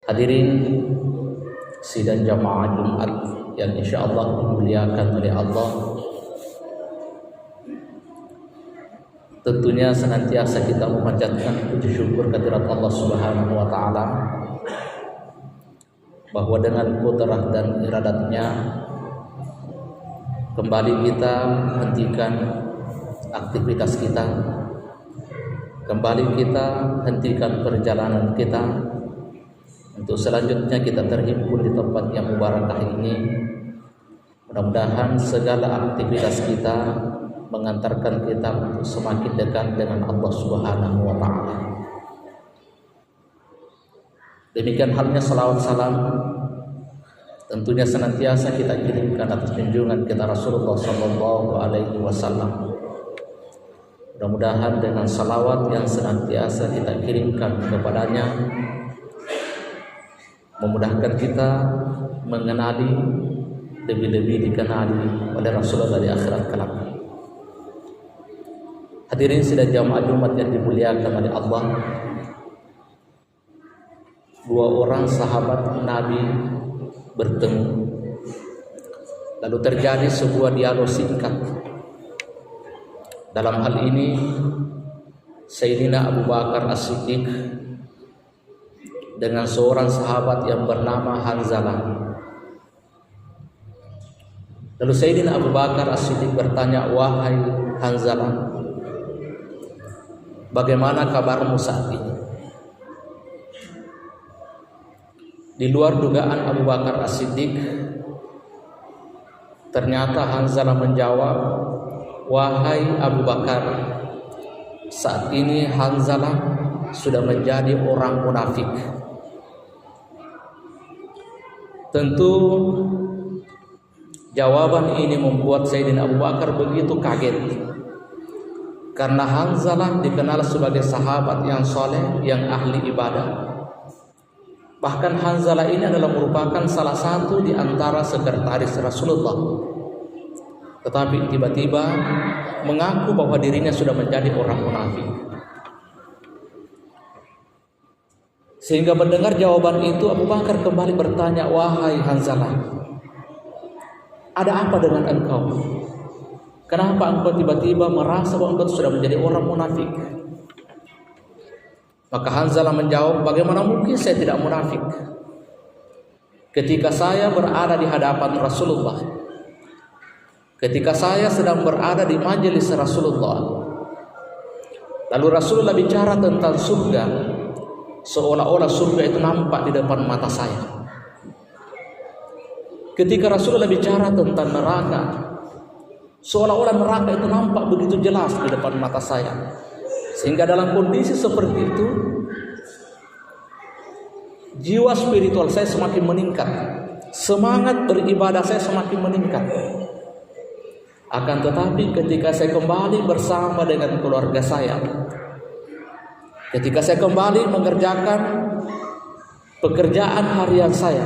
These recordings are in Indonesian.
Hadirin sidang jamaah Jumat yang insyaallah dimuliakan oleh Allah. Tentunya senantiasa kita memanjatkan puji syukur kehadirat Allah Subhanahu wa taala bahwa dengan kudrah dan iradatnya kembali kita hentikan aktivitas kita, kembali kita hentikan perjalanan kita untuk selanjutnya kita terhimpun di tempat yang mubarakah ini. Mudah-mudahan segala aktivitas kita mengantarkan kita untuk semakin dekat dengan Allah Subhanahu wa taala. Demikian halnya salawat salam tentunya senantiasa kita kirimkan atas junjungan kita Rasulullah sallallahu alaihi wasallam. Mudah-mudahan dengan salawat yang senantiasa kita kirimkan kepadanya memudahkan kita mengenali, lebih-lebih dikenali oleh Rasulullah di akhirat kelak. Hadirin sidang jamaah Jumat yang dimuliakan oleh Allah, dua orang sahabat Nabi bertemu, lalu terjadi sebuah dialog singkat. Dalam hal ini Sayyidina Abu Bakar As-Siddiq dengan seorang sahabat yang bernama Hanzalah. Lalu Sayyidina Abu Bakar As-Siddiq bertanya, "Wahai Hanzalah, bagaimana kabarmu saat ini?" Di luar dugaan Abu Bakar As-Siddiq, ternyata Hanzalah menjawab, "Wahai Abu Bakar, saat ini Hanzalah sudah menjadi orang munafik." Tentu jawaban ini membuat Sayyidina Abu Bakar begitu kaget, karena Hanzalah dikenal sebagai sahabat yang soleh, yang ahli ibadah. Bahkan Hanzalah ini adalah merupakan salah satu di antara sekretaris Rasulullah, tetapi tiba-tiba mengaku bahwa dirinya sudah menjadi orang munafik. Sehingga mendengar jawaban itu, Abu Bakar kembali bertanya, "Wahai Hanzalah, ada apa dengan engkau? Kenapa engkau tiba-tiba merasa bahwa engkau sudah menjadi orang munafik?" Maka Hanzalah menjawab, "Bagaimana mungkin saya tidak munafik? Ketika saya berada di hadapan Rasulullah, ketika saya sedang berada di majelis Rasulullah, lalu Rasulullah bicara tentang surga, seolah-olah surga itu nampak di depan mata saya. Ketika Rasulullah bicara tentang neraka, seolah-olah neraka itu nampak begitu jelas di depan mata saya. Sehingga dalam kondisi seperti itu, jiwa spiritual saya semakin meningkat, semangat beribadah saya semakin meningkat. Akan tetapi ketika saya kembali bersama dengan keluarga saya, ketika saya kembali mengerjakan pekerjaan harian saya,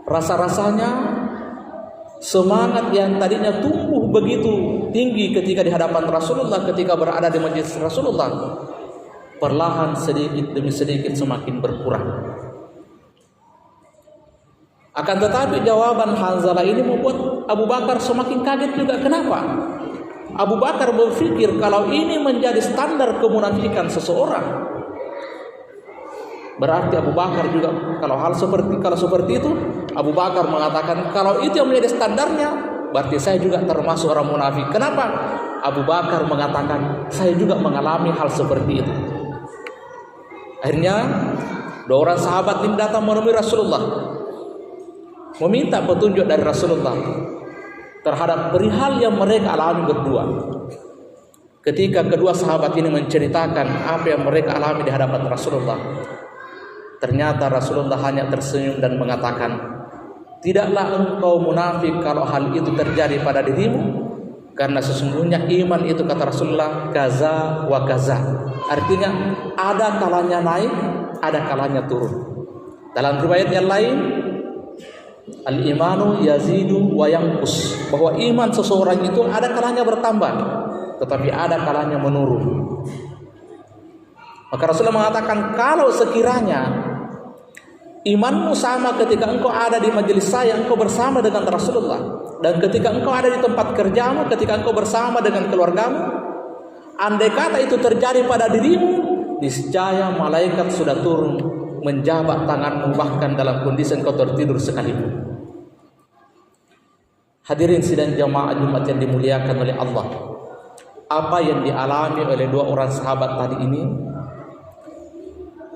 rasa-rasanya semangat yang tadinya tumbuh begitu tinggi ketika di hadapan Rasulullah, ketika berada di majelis Rasulullah, perlahan sedikit demi sedikit semakin berkurang. Akan tetapi jawaban Hanzalah ini membuat Abu Bakar semakin kaget juga. Kenapa? Abu Bakar berpikir kalau ini menjadi standar kemunafikan seseorang, berarti Abu Bakar juga kalau seperti itu, Abu Bakar mengatakan kalau itu yang menjadi standarnya, berarti saya juga termasuk orang munafik. Kenapa? Abu Bakar mengatakan saya juga mengalami hal seperti itu. Akhirnya dua orang sahabat ini datang menemui Rasulullah, meminta petunjuk dari Rasulullah terhadap perihal yang mereka alami berdua. Ketika kedua sahabat ini menceritakan apa yang mereka alami di hadapan Rasulullah, ternyata Rasulullah hanya tersenyum dan mengatakan, "Tidaklah engkau munafik kalau hal itu terjadi pada dirimu, karena sesungguhnya iman itu," kata Rasulullah, "kaza wa kaza." Artinya ada kalanya naik, ada kalanya turun. Dalam riwayat yang lain, al-imanu yazidu wa yanqus, bahwa iman seseorang itu ada kalanya bertambah, tetapi ada kalanya menurun. Maka Rasulullah mengatakan kalau sekiranya Imanmu sama ketika engkau ada di majelis saya, engkau bersama dengan Rasulullah. Dan ketika engkau ada di tempat kerjamu, ketika engkau bersama dengan keluargamu. Andai kata itu terjadi pada dirimu, niscaya malaikat sudah turun menjabat tanganmu, bahkan dalam kondisi engkau tertidur sekalipun. Hadirin sidang jamaah Jumat yang dimuliakan oleh Allah, apa yang dialami oleh dua orang sahabat tadi ini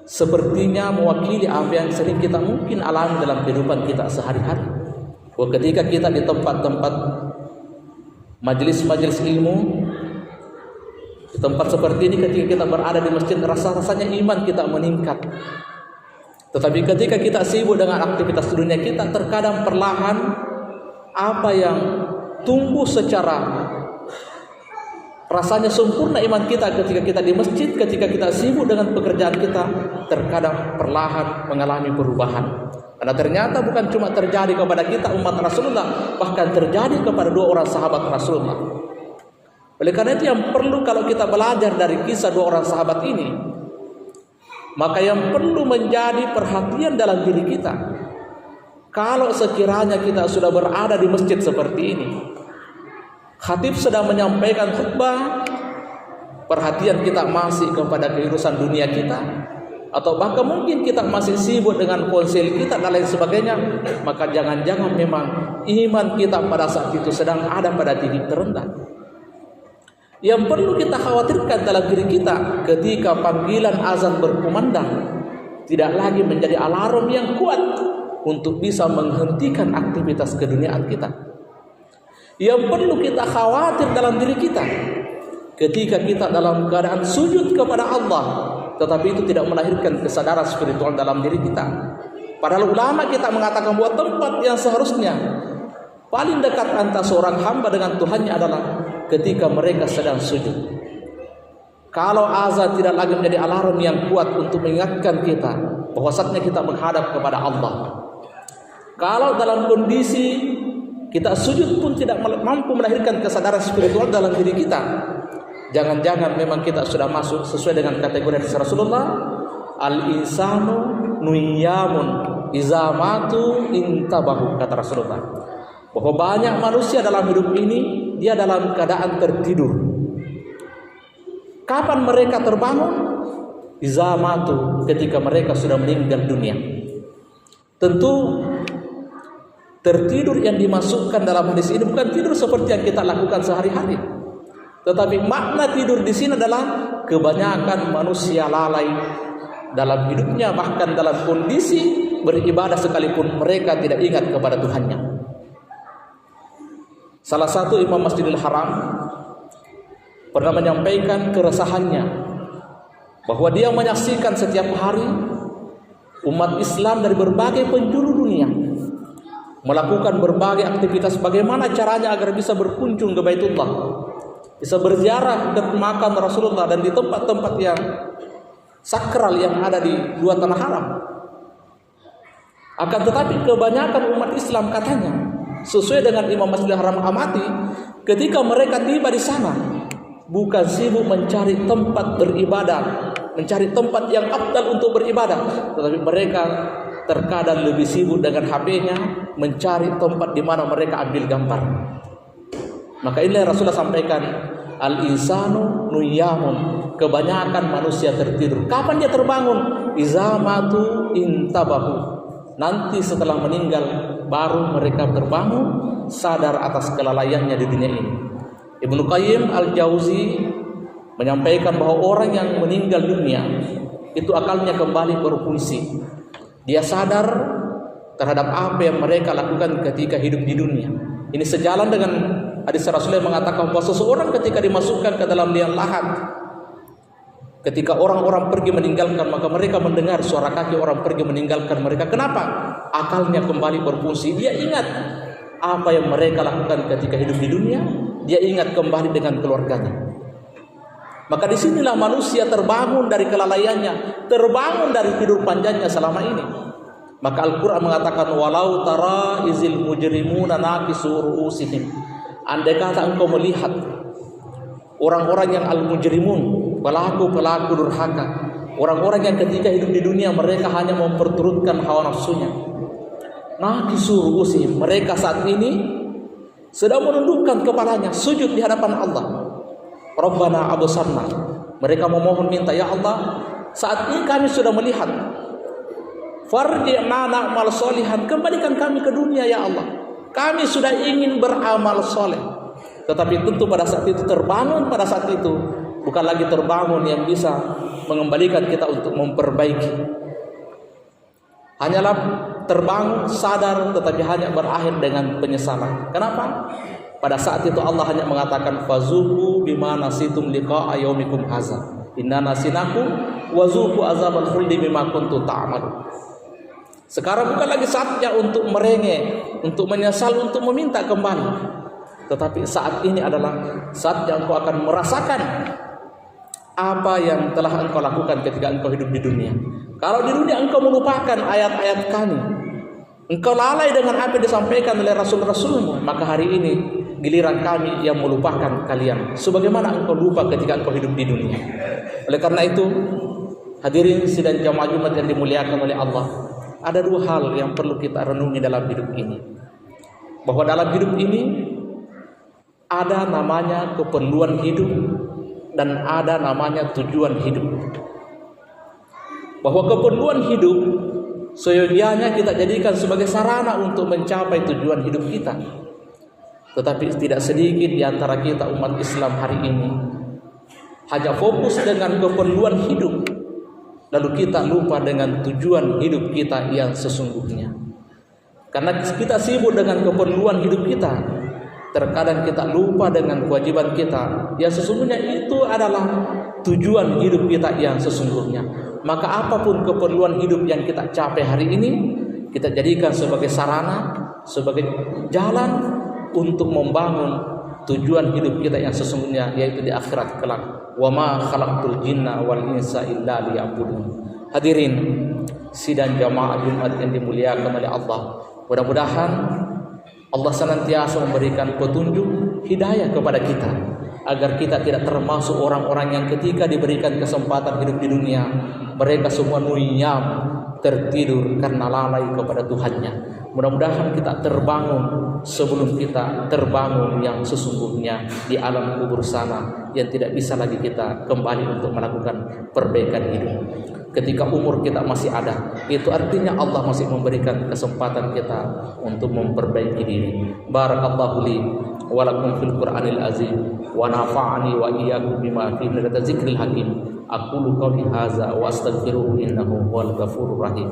sepertinya mewakili apa yang sering kita mungkin alami dalam kehidupan kita sehari-hari. Bahwa ketika kita di tempat-tempat majelis-majelis ilmu, di tempat seperti ini, ketika kita berada di masjid, rasa-rasanya iman kita meningkat. Tetapi ketika kita sibuk dengan aktivitas dunia kita, terkadang perlahan apa yang tumbuh secara rasanya sempurna iman kita ketika kita di masjid, ketika kita sibuk dengan pekerjaan kita, terkadang perlahan mengalami perubahan. Karena ternyata bukan cuma terjadi kepada kita umat Rasulullah, bahkan terjadi kepada dua orang sahabat Rasulullah. Oleh karena itu yang perlu kalau kita belajar dari kisah dua orang sahabat ini, maka yang perlu menjadi perhatian dalam diri kita, kalau sekiranya kita sudah berada di masjid seperti ini, khatib sedang menyampaikan khutbah, perhatian kita masih kepada keurusan dunia kita, atau bahkan mungkin kita masih sibuk dengan ponsel kita dan lain sebagainya, maka jangan-jangan memang iman kita pada saat itu sedang ada pada titik terendah. Yang perlu kita khawatirkan dalam diri kita ketika panggilan azan berkumandang, tidak lagi menjadi alarm yang kuat untuk bisa menghentikan aktivitas keduniaan kita. Yang perlu kita khawatir dalam diri kita ketika kita dalam keadaan sujud kepada Allah, tetapi itu tidak melahirkan kesadaran spiritual dalam diri kita. Padahal ulama kita mengatakan bahwa tempat yang seharusnya paling dekat antara seorang hamba dengan Tuhannya adalah ketika mereka sedang sujud. Kalau azan tidak lagi menjadi alarm yang kuat untuk mengingatkan kita bahwa saatnya kita menghadap kepada Allah. Kalau dalam kondisi kita sujud pun tidak mampu melahirkan kesadaran spiritual dalam diri kita, jangan-jangan memang kita sudah masuk sesuai dengan kategori Rasulullah, al-insanu nuyamun izamatu intabahu, kata Rasulullah, bahwa banyak manusia dalam hidup ini dia dalam keadaan tertidur. Kapan mereka terbangun? Izamatu, ketika mereka sudah meninggal dunia. Tentu tertidur yang dimasukkan dalam hadis ini bukan tidur seperti yang kita lakukan sehari-hari, tetapi makna tidur di sini adalah kebanyakan manusia lalai dalam hidupnya, bahkan dalam kondisi beribadah sekalipun mereka tidak ingat kepada Tuhannya. Salah satu imam Masjidil Haram pernah menyampaikan keresahannya bahwa dia menyaksikan setiap hari umat Islam dari berbagai penjuru dunia melakukan berbagai aktivitas bagaimana caranya agar bisa berkunjung ke Baitullah, bisa berziarah ke makam Rasulullah dan di tempat-tempat yang sakral yang ada di dua tanah haram. Akan tetapi kebanyakan umat Islam katanya, sesuai dengan Imam Masjidil Haram amati, ketika mereka tiba di sana bukan sibuk mencari tempat beribadah, mencari tempat yang afdal untuk beribadah, tetapi mereka terkadang lebih sibuk dengan HP-nya, mencari tempat di mana mereka ambil gambar. Maka inilah Rasulullah sampaikan, al-insanu nuyamun, kebanyakan manusia tertidur. Kapan dia terbangun? Izamatu intabahu, nanti setelah meninggal baru mereka terbangun, sadar atas kelalaiannya di dunia ini. Ibnu Qayyim al-Jauzi menyampaikan bahwa orang yang meninggal dunia itu akalnya kembali berfungsi. Dia sadar terhadap apa yang mereka lakukan ketika hidup di dunia. Ini sejalan dengan hadis Rasulullah yang mengatakan bahwa seseorang ketika dimasukkan ke dalam liang lahat, ketika orang-orang pergi meninggalkan, maka mereka mendengar suara kaki orang pergi meninggalkan mereka. Kenapa? Akalnya kembali berfungsi. Dia ingat apa yang mereka lakukan ketika hidup di dunia. Dia ingat kembali dengan keluarganya. Maka disinilah manusia terbangun dari kelalaiannya, terbangun dari tidur panjangnya selama ini. Maka Al-Quran mengatakan, walau tara izil mujrimuna naqisu ru'usihim, andai kata engkau melihat orang-orang yang al-mujrimun, pelaku-pelaku durhaka, Orang-orang yang ketika hidup di dunia mereka hanya memperturutkan hawa nafsunya. Nakisu ru'usihim, mereka saat ini sedang menundukkan kepalanya sujud di hadapan Allah. Rabbana absarna, mereka memohon minta, ya Allah, saat ini kami sudah melihat. Farji'na na'mal sholihan, kembalikan kami ke dunia ya Allah. Kami sudah ingin beramal soleh. Tetapi tentu pada saat itu terbangun, pada saat itu bukan lagi terbangun yang bisa mengembalikan kita untuk memperbaiki. Hanyalah terbangun, sadar, tetapi hanya berakhir dengan penyesalan. Kenapa? Pada saat itu Allah hanya mengatakan fazuqu bima nasitum liqa'a yaumikum hadza. Inna nasinakum wa zuqu azabal khuldi bima kuntum ta'malun. Sekarang bukan lagi saatnya untuk merengek, untuk menyesal, untuk meminta kembali. Tetapi saat ini adalah saat yang engkau akan merasakan apa yang telah engkau lakukan ketika engkau hidup di dunia. Kalau di dunia engkau melupakan ayat-ayat kami, engkau lalai dengan apa yang disampaikan oleh Rasul-Rasulmu, maka hari ini giliran kami yang melupakan kalian, sebagaimana engkau lupa ketika engkau hidup di dunia. Oleh karena itu, hadirin sidang jamaah Jumat yang dimuliakan oleh Allah, ada dua hal yang perlu kita renungi dalam hidup ini. Bahwa dalam hidup ini ada namanya keperluan hidup dan ada namanya tujuan hidup. Bahwa keperluan hidup seyogianya kita jadikan sebagai sarana untuk mencapai tujuan hidup kita. Tetapi tidak sedikit di antara kita umat Islam hari ini hanya fokus dengan keperluan hidup, lalu kita lupa dengan tujuan hidup kita yang sesungguhnya. Karena kita sibuk dengan keperluan hidup kita, terkadang kita lupa dengan kewajiban kita yang sesungguhnya itu adalah tujuan hidup kita yang sesungguhnya. Maka apapun keperluan hidup yang kita capai hari ini, kita jadikan sebagai sarana, sebagai jalan untuk membangun tujuan hidup kita yang sesungguhnya, yaitu di akhirat kelak. Wa ma khalaqtul jinna wal insa illa liya'budun. Hadirin sidang jamaah Jumat yang dimuliakan oleh Allah, mudah-mudahan Allah senantiasa memberikan petunjuk hidayah kepada kita, agar kita tidak termasuk orang-orang yang ketika diberikan kesempatan hidup di dunia, mereka semua nuyam, tertidur karena lalai kepada Tuhannya. Mudah-mudahan kita terbangun sebelum kita terbangun yang sesungguhnya di alam kubur sana, yang tidak bisa lagi kita kembali untuk melakukan perbaikan hidup. Ketika umur kita masih ada, itu artinya Allah masih memberikan kesempatan kita untuk memperbaiki diri. Barakallahu li wa lakum fil Qur'anil azim wa nafa'ani wa iyyakum bima fihi min dzikril hakim. Aqulu qouli hadza wa astaghfiruhu innahu huwal ghafurur rahim.